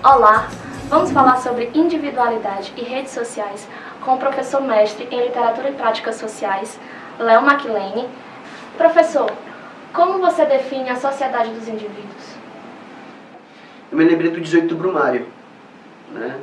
Olá, vamos falar sobre individualidade e redes sociais com o professor mestre em Literatura e Práticas Sociais, Léo McLane. Professor, como você define a sociedade dos indivíduos? Eu me lembrei do 18 do Brumário, né,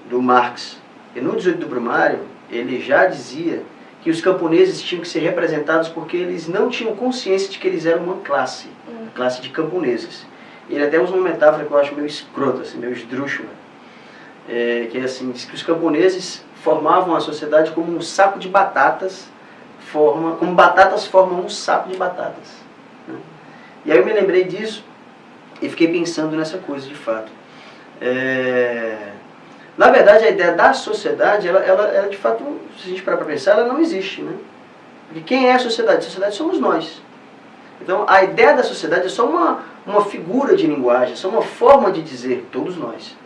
do Marx. E no 18 do Brumário, ele já dizia que os camponeses tinham que ser representados porque eles não tinham consciência de que eles eram uma classe de camponeses. Ele até usa uma metáfora que eu acho meio escrota, assim, meio esdrúxula, que é assim, diz que os camponeses formavam a sociedade como um saco de batatas, como batatas formam um saco de batatas, né? E aí eu me lembrei disso e fiquei pensando nessa coisa de fato. Na verdade, a ideia da sociedade, ela de fato, se a gente parar para pensar, ela não existe, né? Porque quem é a sociedade? A sociedade somos nós. Então, a ideia da sociedade é só uma figura de linguagem, é só uma forma de dizer todos nós.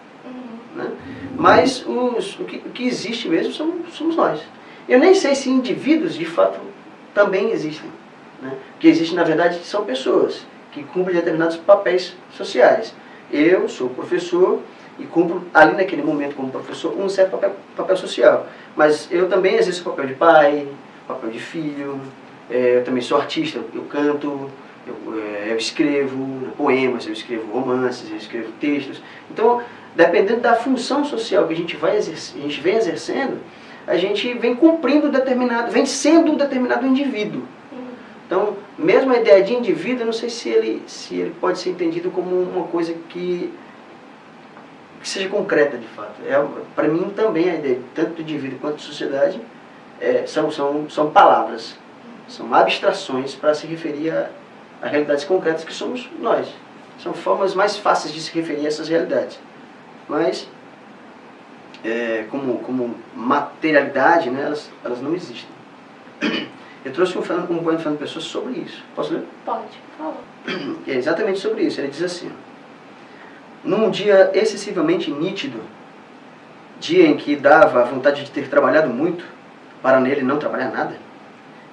Né? Mas o que existe mesmo somos nós. Eu nem sei se indivíduos, de fato, também existem. Né? O que existe, na verdade, são pessoas que cumprem determinados papéis sociais. Eu sou professor e cumpro, ali naquele momento como professor, um certo papel social. Mas eu também exerço o papel de pai, papel de filho. Eu também sou artista, eu canto, eu escrevo poemas, eu escrevo romances, eu escrevo textos. Então, dependendo da função social que a gente vem exercendo, a gente vem cumprindo vem sendo um determinado indivíduo. Então, mesmo a ideia de indivíduo, eu não sei se ele pode ser entendido como uma coisa que seja concreta de fato. Para mim também a ideia tanto do indivíduo quanto de sociedade são palavras. São abstrações para se referir a realidades concretas que somos nós. São formas mais fáceis de se referir a essas realidades. Mas, como materialidade, né, elas não existem. Eu trouxe um poema de Fernando Pessoa sobre isso. Posso ler? Pode, por favor. É exatamente sobre isso. Ele diz assim: num dia excessivamente nítido, dia em que dava a vontade de ter trabalhado muito, para nele não trabalhar nada,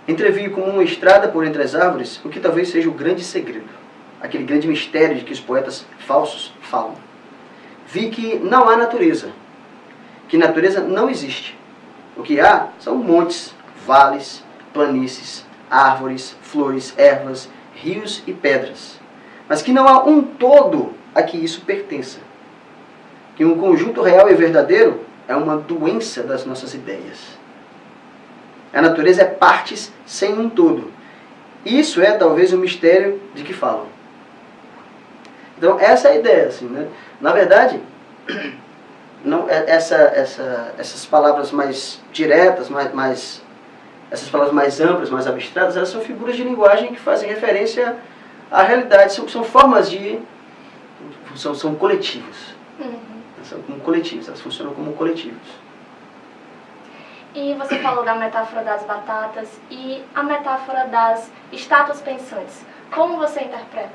entrevi como uma estrada por entre as árvores o que talvez seja o grande segredo, aquele grande mistério de que os poetas falsos falam. Vi que não há natureza, que natureza não existe. O que há são montes, vales, planícies, árvores, flores, ervas, rios e pedras. Mas que não há um todo a que isso pertença. Que um conjunto real e verdadeiro é uma doença das nossas ideias. A natureza é partes sem um todo. Isso é talvez o mistério de que falam. Então essa é a ideia, assim, né? Na verdade, não, essas palavras mais diretas, essas palavras mais amplas, mais abstratas, elas são figuras de linguagem que fazem referência à realidade. São formas de... São coletivos. São como coletivos, elas funcionam como coletivos. E você falou da metáfora das batatas e a metáfora das estátuas pensantes. Como você interpreta?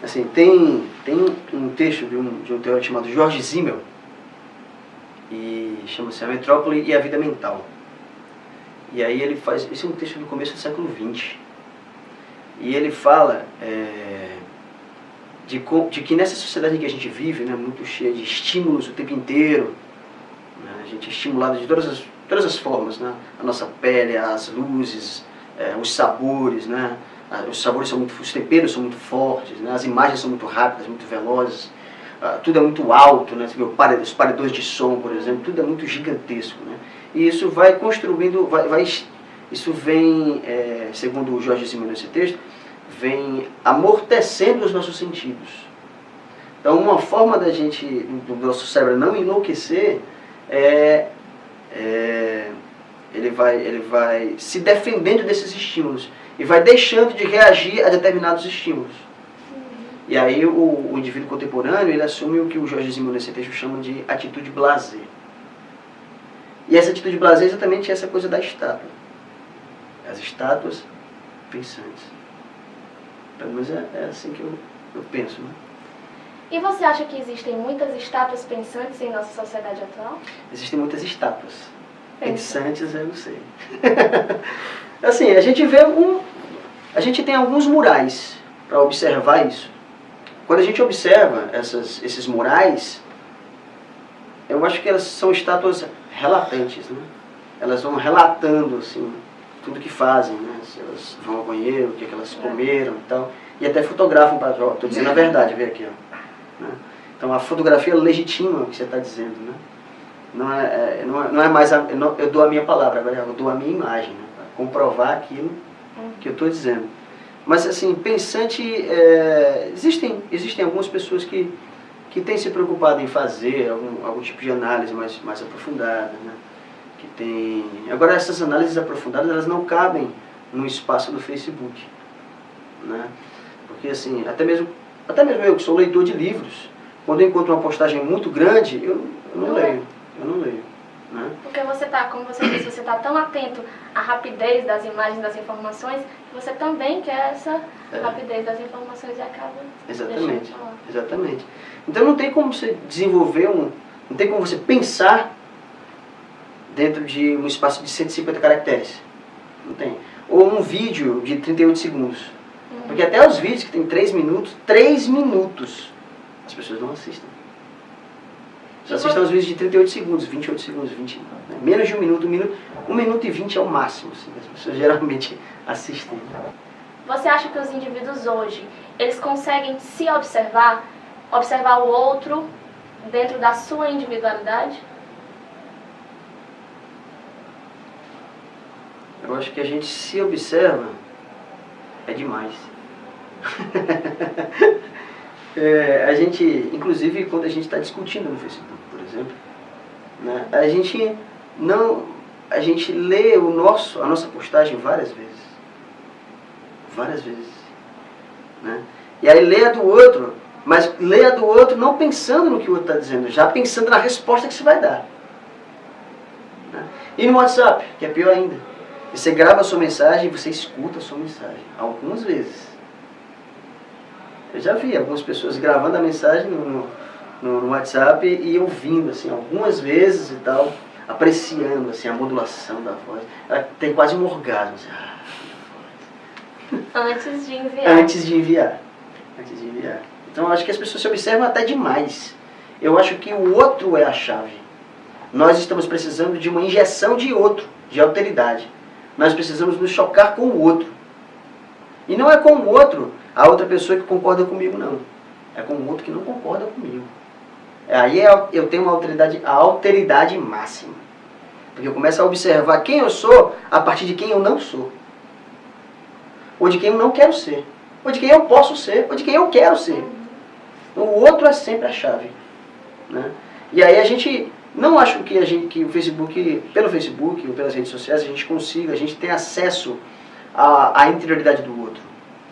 Assim, tem um texto de um teórico chamado George Simmel, e chama-se A Metrópole e a Vida Mental. E aí ele faz... Esse é um texto do começo do século XX. E ele fala de que nessa sociedade que a gente vive, né, muito cheia de estímulos o tempo inteiro, a gente é estimulado de todas as formas, né? A nossa pele, as luzes, os sabores, né? Os sabores os temperos são muito fortes, né? As imagens são muito rápidas, muito velozes, tudo é muito alto, né? Você vê os paredões de som, por exemplo, tudo é muito gigantesco, né? E isso vai construindo, isso vem, segundo o Jorge Simmel nesse texto, vem amortecendo os nossos sentidos. Então, uma forma do nosso cérebro não enlouquecer ele vai se defendendo desses estímulos e vai deixando de reagir a determinados estímulos. E aí o indivíduo contemporâneo ele assume o que o Jorge Simmel nesse texto chama de atitude blasé. E essa atitude blasé é exatamente essa coisa da estátua. As estátuas pensantes. Pelo menos é assim que eu penso, né? E você acha que existem muitas estátuas pensantes em nossa sociedade atual? Existem muitas estátuas. Pensantes, eu não sei. Assim, a gente tem alguns murais para observar isso. quando a gente observa esses murais, eu acho que elas são estátuas relatantes, né? Elas vão relatando, assim, tudo que fazem, né? Se elas vão ao banheiro, o que, é que elas comeram e tal. E até fotografam para ó, estou dizendo a verdade, vê aqui, ó. Né? Então a fotografia legitima o que você está dizendo, né? Não é mais, eu dou a minha palavra, agora eu dou a minha imagem, né? Para comprovar aquilo que eu estou dizendo. Mas assim, pensante, existem algumas pessoas que têm se preocupado em fazer algum tipo de análise mais aprofundada, né? Agora essas análises aprofundadas, elas não cabem no espaço do Facebook, né? Porque assim, até mesmo eu que sou leitor de livros, quando eu encontro uma postagem muito grande, eu não leio, né? Porque você está, como você disse, você está tão atento à rapidez das imagens, das informações, que você também quer essa rapidez das informações e acaba deixando de falar. Exatamente. Então não tem como você desenvolver não tem como você pensar dentro de um espaço de 150 caracteres. Não tem. Ou um vídeo de 38 segundos. Porque até os vídeos que tem 3 minutos, as pessoas não assistem. Só assistem os vídeos de 38 segundos, 28 segundos, 20, né? Menos de 1 minuto, 1 minuto e 20 é o máximo, assim, as pessoas geralmente assistem. Você acha que os indivíduos hoje, eles conseguem se observar o outro dentro da sua individualidade? Eu acho que a gente se observa é demais. A gente, inclusive quando a gente está discutindo no Facebook, por exemplo, né, a gente lê a nossa postagem várias vezes, né? E aí lê a do outro, mas lê a do outro não pensando no que o outro está dizendo, já pensando na resposta que você vai dar, né? E no WhatsApp, que é pior ainda, você grava a sua mensagem e você escuta a sua mensagem, algumas vezes. Eu já vi algumas pessoas gravando a mensagem no WhatsApp e ouvindo, assim, algumas vezes e tal, apreciando, assim, a modulação da voz. Ela tem quase um orgasmo, assim, Antes de enviar. Antes de enviar. Então eu acho que as pessoas se observam até demais. Eu acho que o outro é a chave. Nós estamos precisando de uma injeção de alteridade. Nós precisamos nos chocar com o outro. E não é com o outro, a outra pessoa que concorda comigo, não. É com o outro que não concorda comigo. Aí eu tenho a alteridade máxima. Porque eu começo a observar quem eu sou a partir de quem eu não sou. Ou de quem eu não quero ser. Ou de quem eu posso ser. Ou de quem eu quero ser. O outro é sempre a chave, né? E aí a gente... Não acho que o Facebook, pelo Facebook ou pelas redes sociais, a gente tem acesso à interioridade do outro.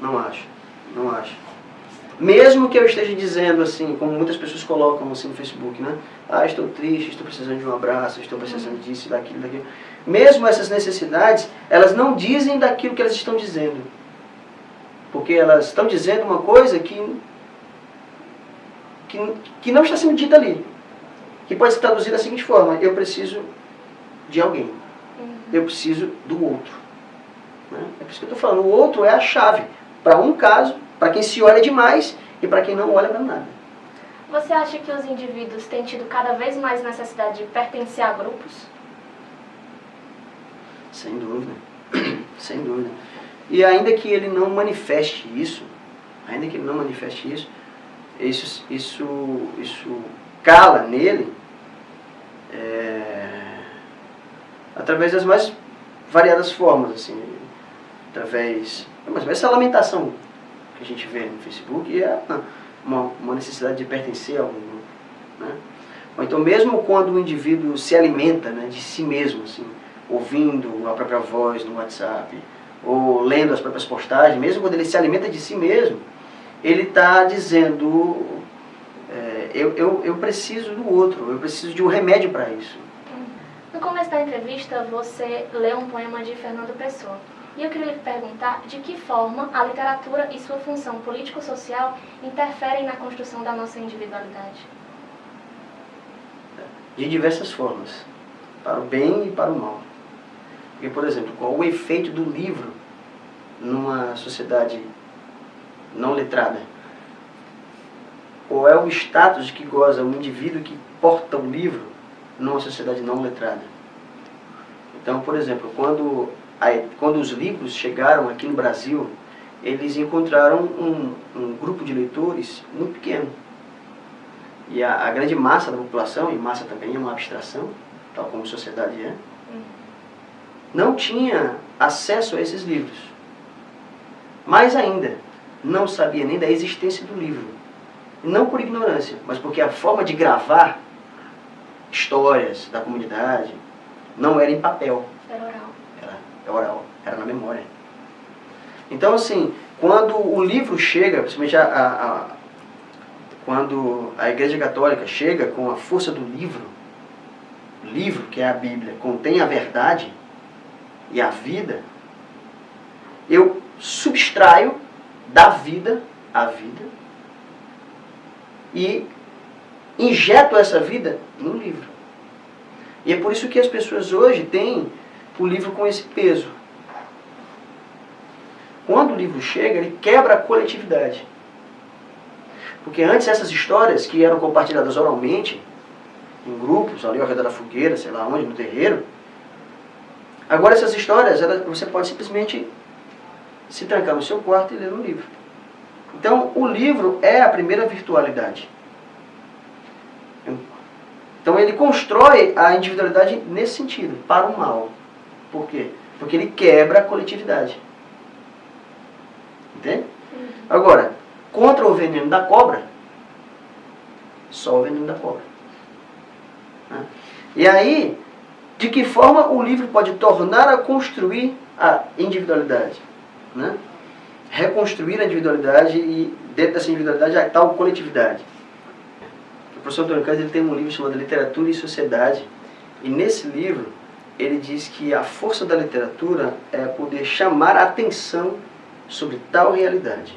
Não acho. Mesmo que eu esteja dizendo assim, como muitas pessoas colocam assim no Facebook, né? Ah, estou triste, estou precisando de um abraço, estou precisando disso, daquilo. Mesmo essas necessidades, elas não dizem daquilo que elas estão dizendo. Porque elas estão dizendo uma coisa que não está sendo dita ali. Que pode ser traduzida da seguinte forma: eu preciso de alguém. Eu preciso do outro. Né? É por isso que eu estou falando. O outro é a chave. Para um caso, para quem se olha demais e para quem não olha para nada. Você acha que os indivíduos têm tido cada vez mais necessidade de pertencer a grupos? Sem dúvida. Sem dúvida. E ainda que ele não manifeste isso, isso cala nele através das mais variadas formas, assim, mas essa lamentação que a gente vê no Facebook é uma necessidade de pertencer a algum grupo, né? Ou então mesmo quando o indivíduo se alimenta, né, de si mesmo, assim, ouvindo a própria voz no WhatsApp, ou lendo as próprias postagens, mesmo quando ele se alimenta de si mesmo, ele está dizendo, eu preciso do outro, eu preciso de um remédio para isso. No começo da entrevista, você leu um poema de Fernando Pessoa. E eu queria lhe perguntar de que forma a literatura e sua função político-social interferem na construção da nossa individualidade. De diversas formas, para o bem e para o mal. Porque, por exemplo, qual o efeito do livro numa sociedade não letrada? ou é o status de que goza um indivíduo que porta um livro numa sociedade não letrada. Então, por exemplo, quando os livros chegaram aqui no Brasil, eles encontraram um grupo de leitores muito pequeno. E a grande massa da população, e massa também é uma abstração, tal como a sociedade é, não tinha acesso a esses livros. Mais ainda, não sabia nem da existência do livro. Não por ignorância, mas porque a forma de gravar histórias da comunidade não era em papel. Era oral. Era oral, era na memória. Então, assim, quando o livro chega, principalmente quando a Igreja Católica chega com a força do livro, o livro, que é a Bíblia, contém a verdade e a vida, eu subtraio da vida a vida e injeto essa vida no livro. E é por isso que as pessoas hoje têm o livro com esse peso. Quando o livro chega, ele quebra a coletividade. Porque antes essas histórias que eram compartilhadas oralmente, em grupos, ali ao redor da fogueira, sei lá onde, no terreiro, agora essas histórias, você pode simplesmente se trancar no seu quarto e ler um livro. Então, o livro é a primeira virtualidade. Então, ele constrói a individualidade nesse sentido, para o mal. Por quê? Porque ele quebra a coletividade. Entende? Agora, contra o veneno da cobra, só o veneno da cobra. E aí, de que forma o livro pode tornar a construir a individualidade? Né? Reconstruir a individualidade e, dentro dessa individualidade, a tal coletividade. O professor Antônio Cândido ele tem um livro chamado Literatura e Sociedade. E nesse livro, ele diz que a força da literatura é poder chamar a atenção sobre tal realidade.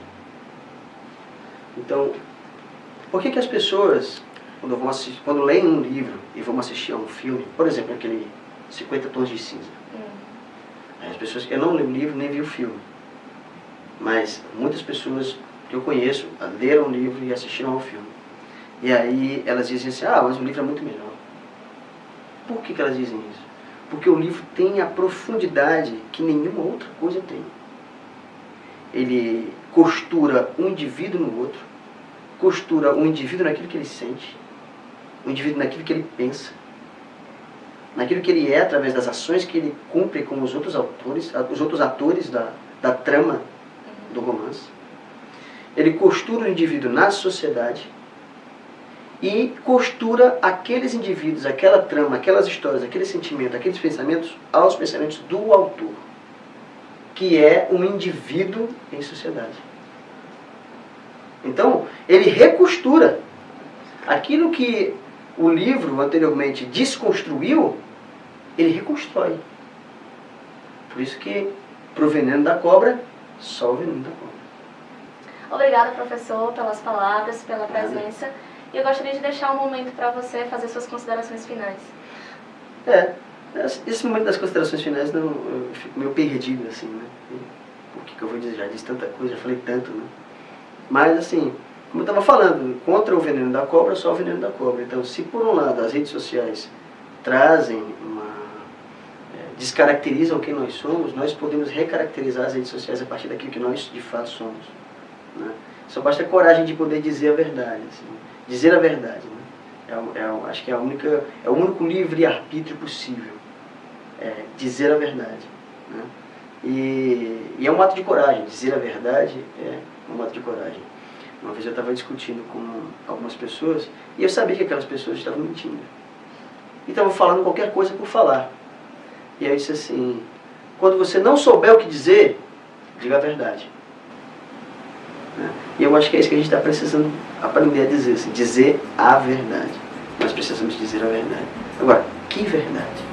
Então, por que as pessoas, quando leem um livro e vão assistir a um filme, por exemplo, aquele 50 Tons de Cinza, as pessoas, eu não li o livro nem vi o filme, mas muitas pessoas que eu conheço leram o livro e assistiram ao filme. E aí elas dizem assim, mas o livro é muito melhor. Por que elas dizem isso? Porque o livro tem a profundidade que nenhuma outra coisa tem. Ele costura um indivíduo no outro, costura um indivíduo naquilo que ele sente, um indivíduo naquilo que ele pensa, naquilo que ele é através das ações que ele cumpre com os outros atores da trama do romance. Ele costura o indivíduo na sociedade e costura aqueles indivíduos, aquela trama, aquelas histórias, aquele sentimento, aqueles pensamentos aos pensamentos do autor, que é um indivíduo em sociedade. Então, ele recostura aquilo que o livro anteriormente desconstruiu, ele reconstrói. Por isso que, pro veneno da cobra, só o veneno da cobra. Obrigada, professor, pelas palavras, pela presença. E eu gostaria de deixar um momento para você fazer suas considerações finais. Esse momento das considerações finais, eu fico meio perdido, assim, né? Por que eu vou dizer? Já disse tanta coisa, já falei tanto, né? Mas, assim, como eu estava falando, contra o veneno da cobra, só o veneno da cobra. Então, se por um lado as redes sociais trazem descaracterizam quem nós somos, nós podemos recaracterizar as redes sociais a partir daquilo que nós, de fato, somos. Né? Só basta a coragem de poder dizer a verdade, assim, dizer a verdade. Né? Acho que é o único livre-arbítrio possível. Dizer a verdade. Né? E é um ato de coragem. Dizer a verdade é um ato de coragem. Uma vez eu estava discutindo com algumas pessoas e eu sabia que aquelas pessoas estavam mentindo. E estavam falando qualquer coisa por falar. E aí eu disse assim, quando você não souber o que dizer, diga a verdade. Né? E eu acho que é isso que a gente está precisando aprender a dizer. Assim, dizer a verdade. Nós precisamos dizer a verdade. Agora, que verdade?